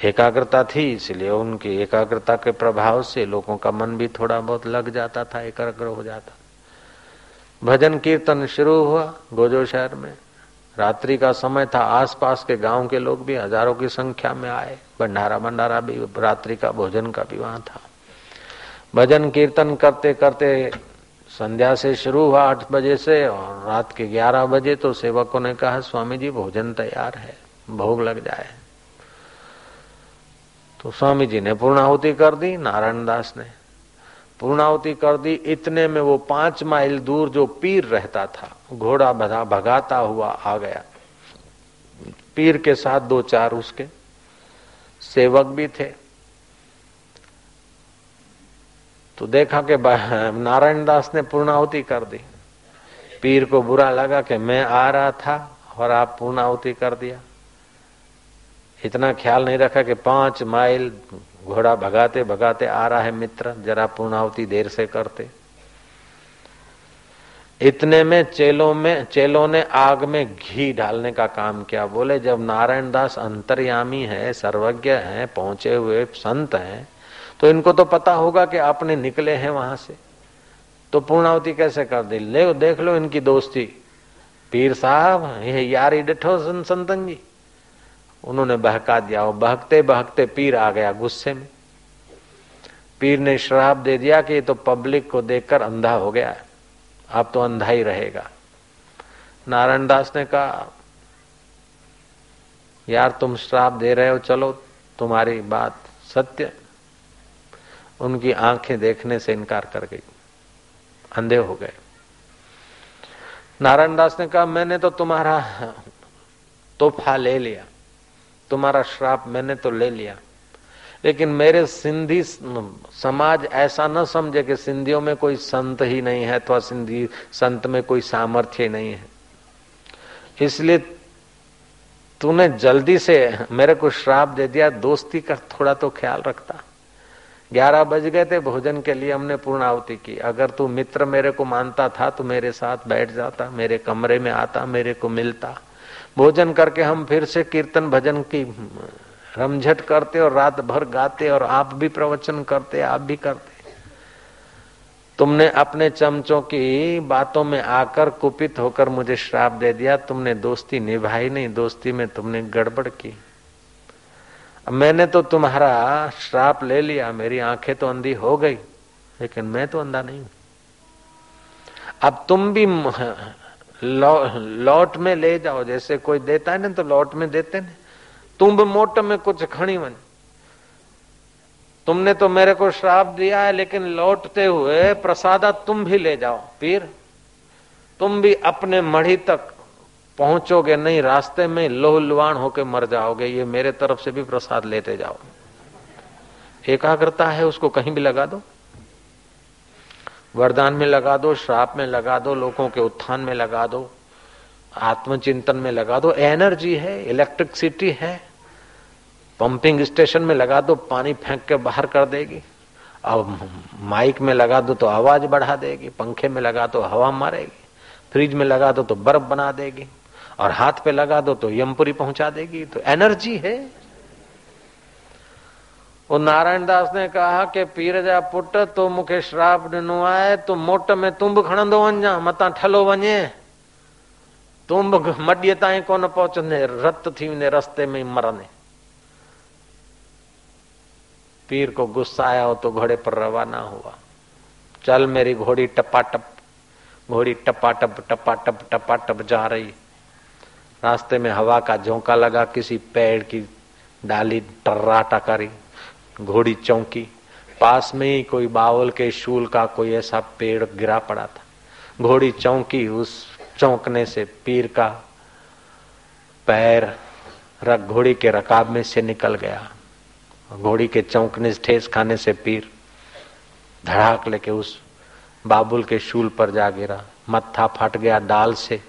एकाग्रता थी, इसलिए उनकी एकाग्रता के प्रभाव से लोगों का मन भी थोड़ा बहुत लग जाता था, एकाग्र हो जाता। भजन कीर्तन शुरू हुआ गोजो शहर में। रात्रि का समय था, आसपास के गांव के लोग भी हजारों की संख्या में आए। भंडारा भी, रात्रि का भोजन का भी वहां था। भजन कीर्तन करते करते संध्या से शुरू हुआ 8 बजे से, और रात के 11 बजे तो सेवकों ने कहा स्वामी जी भोजन तैयार है, भोग लग जाए। तो स्वामी जी ने पूर्णाहुति कर दी, नारायण दास ने पूर्णाहुति कर दी। इतने में वो 5 माइल दूर जो पीर रहता था, घोड़ा भगाता हुआ आ गया। पीर के साथ 2-4 उसके सेवक भी थे। तो देखा कि नारायण दास ने पूर्णाहुति कर दी। पीर को बुरा लगा कि मैं आ रहा था और आप पूर्णाहुति कर दिया। इतना ख्याल नहीं रखा कि 5 माइल घोड़ा भगाते भगाते आ रहा है मित्र, जरा पूर्णाहुति देर से करते। इतने में चेलों ने आग में घी डालने का काम किया। बोले जब नारायण दास अंतर्यामी है, सर्वज्ञ है, पहुंचे हुए संत हैं, तो इनको तो पता होगा कि आपने निकले हैं वहां से, तो पूर्णाहुति कैसे कर दी। ले देख लो इनकी दोस्ती। पीर साहब ये यारी डिठो संतन जी, उन्होंने बहका दिया। वो बहकते बहकते पीर आ गया गुस्से में। पीर ने श्राप दे दिया कि ये तो पब्लिक को देखकर अंधा हो गया है, अब तो अंधा ही रहेगा। नारायण दास ने कहा यार तुम श्राप दे रहे हो, चलो तुम्हारी बात सत्य। उनकी आंखें देखने से इनकार कर गई, अंधे हो गए। नारायण दास ने कहा मैंने तो तुम्हारा तोहफा ले लिया, तुम्हारा श्राप मैंने तो ले लिया, लेकिन मेरे सिंधी समाज ऐसा न समझे कि सिंधियों में कोई संत ही नहीं है अथवा सिंधी संत में कोई सामर्थ्य नहीं है। इसलिए तूने जल्दी से मेरे को श्राप दे दिया, दोस्ती का थोड़ा तो ख्याल रखता। 11 बज गए थे, भोजन के लिए हमने पूर्णाहुति की। अगर तू मित्र मेरे को मानता था तो मेरे साथ बैठ जाता, मेरे कमरे में आता, मेरे को मिलता। भोजन करके हम फिर से कीर्तन भजन की रमझट करते और रात भर गाते, और आप भी प्रवचन करते, आप भी करते। तुमने अपने चमचों की बातों में आकर कुपित होकर मुझे श्राप दे दिया। तुमने दोस्ती निभाई नहीं, दोस्ती में तुमने गड़बड़ की। मैंने तो तुम्हारा श्राप ले लिया, मेरी आंखें तो अंधी हो गई, लेकिन मैं तो अंधा नहीं हूं। अब तुम भी लौट में ले जाओ, जैसे कोई देता है ना तो लौट में देते ना, तुम भी मोट में कुछ खणी मन। तुमने तो मेरे को श्राप दिया है, लेकिन लौटते हुए प्रसादा तुम भी ले जाओ। पीर तुम भी अपने मढ़ी तक पहुंचोगे नहीं, रास्ते में लोहलुहान होके मर जाओगे। ये मेरे तरफ से भी प्रसाद लेते जाओ। एकाग्रता है उसको कहीं भी लगा दो, वरदान में लगा दो, श्राप में लगा दो, लोगों के उत्थान में लगा दो, आत्मचिंतन में लगा दो। एनर्जी है, इलेक्ट्रिसिटी है। पंपिंग स्टेशन में लगा दो, पानी फेंक के बाहर कर देगी। अब माइक में लगा दो तो आवाज बढ़ा देगी, पंखे में लगा दो हवा मारेगी, फ्रिज में लगा दो तो बर्फ बना देगी, और हाथ पे लगा दो तो यमपुरी पहुंचा देगी। तो एनर्जी है। वो नारायण दास ने कहा कि पीर जा पुट तो मुखे श्राप ॾिनो आहे, तो मोट में तुंब खणंदो वञा, मतां ठलो वञे, तुंब मॾीअ ताईं कोन पहुचंदे, रत थी वञे रस्ते में मरने। पीर को गुस्सा आया हो तो घोड़े पर रवाना हुआ। चल मेरी घोड़ी टपाटप, घोड़ी टपाटप टपाटप टपाटप जा रही। रास्ते में हवा का झोंका लगा, किसी पेड़ की डाली टर्राटा करी, घोड़ी चौंकी। पास में ही कोई बावल के शूल का कोई ऐसा पेड़ गिरा पड़ा था। घोड़ी चौंकी, उस चौंकने से पीर का पैर घोड़ी के रकाब में से निकल गया। घोड़ी के चौंकने से, ठेस खाने से पीर धड़ाक लेके उस बाबुल के शूल पर जा गिरा। मत्था फट गया डाल से,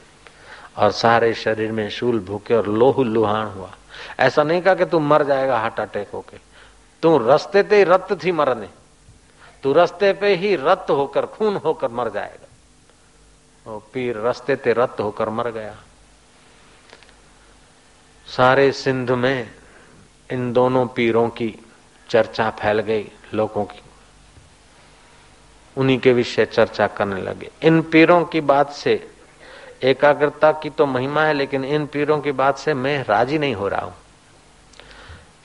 और सारे शरीर में शूल भूखे और लोहू लुहान हुआ। ऐसा नहीं कहा कि तू मर जाएगा हार्ट अटैक होके, तू रस्ते ते रत थी मरने, तू रस्ते पे ही रत होकर, खून होकर मर जाएगा। और पीर रस्ते ते रत होकर मर गया। सारे सिंध में इन दोनों पीरों की चर्चा फैल गई लोगों की, उन्हीं के विषय चर्चा करने लगे। इन पीरों की बात से, एकाग्रता की तो महिमा है, लेकिन इन पीरों की बात से मैं राजी नहीं हो रहा हूं।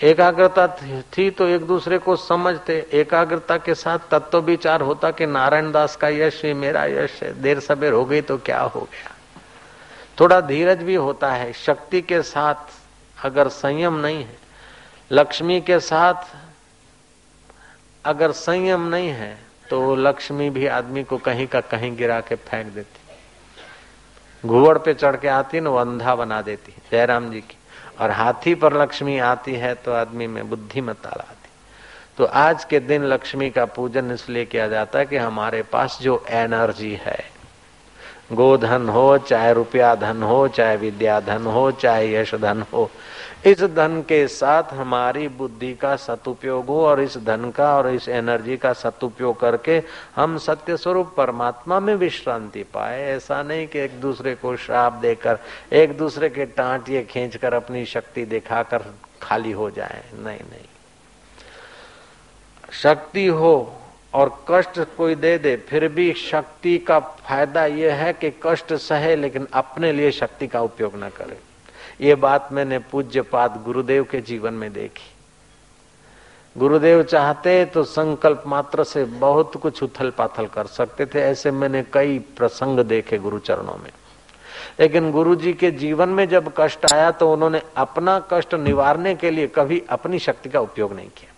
एकाग्रता थी तो एक दूसरे को समझते, एकाग्रता के साथ तत्व विचार होता कि नारायण दास का यश है, मेरा यश है, देर सबेर हो गई तो क्या हो गया। थोड़ा धीरज भी होता है। शक्ति के साथ अगर संयम नहीं है, लक्ष्मी के साथ अगर संयम नहीं है, तो लक्ष्मी भी आदमी को कहीं का कहीं गिरा के फेंक देती। घुवड़ पे चढ़ के आती न, वो अंधा बना देती, जयराम जी की। और हाथी पर लक्ष्मी आती है तो आदमी में बुद्धिमत्ता लाती। तो आज के दिन लक्ष्मी का पूजन इसलिए किया जाता है कि हमारे पास जो एनर्जी है, गोधन हो, चाहे रुपया धन हो, चाहे विद्या धन हो, चाहे यश धन हो, इस धन के साथ हमारी बुद्धि का सदुपयोग हो और इस धन का और इस एनर्जी का सदुपयोग करके हम सत्य स्वरूप परमात्मा में विश्रांति पाए। ऐसा नहीं कि एक दूसरे को श्राप देकर, एक दूसरे के टांटिए खींचकर अपनी शक्ति दिखाकर खाली हो जाए। नहीं नहीं, शक्ति हो और कष्ट कोई दे दे, फिर भी शक्ति का फायदा यह है कि कष्ट सहे लेकिन अपने लिए शक्ति का उपयोग न करे। ये बात मैंने पूज्यपाद गुरुदेव के जीवन में देखी। गुरुदेव चाहते तो संकल्प मात्र से बहुत कुछ उथल पाथल कर सकते थे। ऐसे मैंने कई प्रसंग देखे गुरु चरणों में। लेकिन गुरु जी के जीवन में जब कष्ट आया तो उन्होंने अपना कष्ट निवारने के लिए कभी अपनी शक्ति का उपयोग नहीं किया।